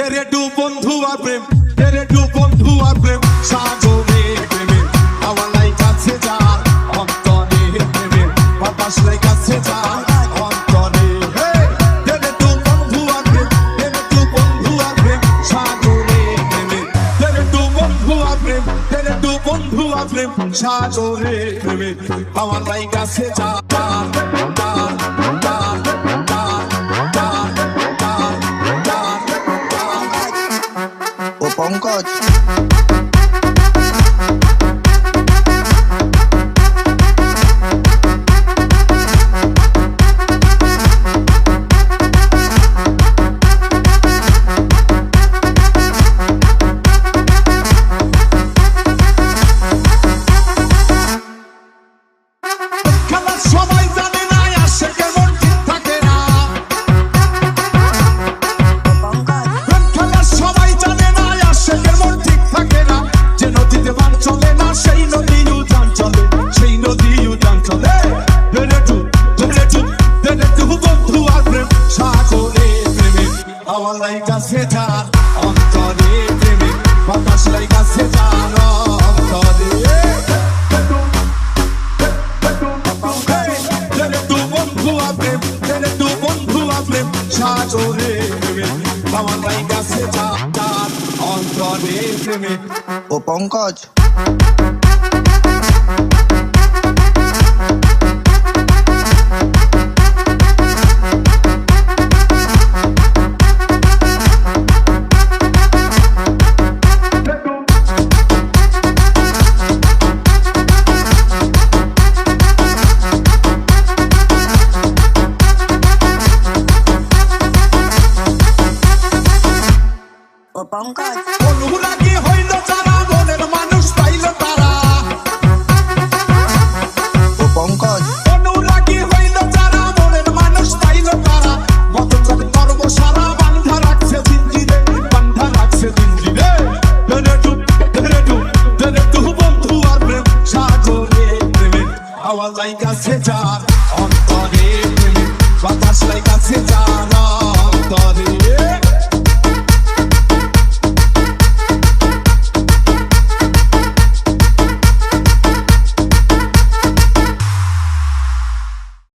তেরে টু বন্ধু আর প্রেম, তেরে টু বন্ধু আর প্রেম, সাজরে প্রেমে আমার লাই কাছে যার অন্তরে প্রেমে বাতাস লাই কাছে যার অন্তরে। তেরে টু বন্ধু আর প্রেম, তেরে টু বন্ধু আর প্রেম, সাজরে প্রেমে তেরে টু বন্ধু আর প্রেম, তেরে টু বন্ধু আর প্রেম, সাজরে প্রেমে আমার লাই কাছে যার। ও পঙ্কজ সবাই জানে না আসে কেমন ঠিক থাকে না, সবাই জানে না আসে কেমন ঠিক থাকে না, যে নদীতে বান চলে না সেই নদী উজান চলে, সেই নদী উজান চলে। তেরে টু বন্ধু আর প্রেম, সাগরে প্রেমে আমার লাই কাছে যার অন্তরে প্রেমে বাতাস লাই কাছে যার অন্তরে। তেরে টু বন্ধু আর প্রেম, তেরে টু বন্ধু আর প্রেম, সাগরে প্রেমে আমার লাই কাছে যার অন্তরে প্রেমে। ও পঙ্কজ ও পঙ্কজ অনুরাগী হইল যারা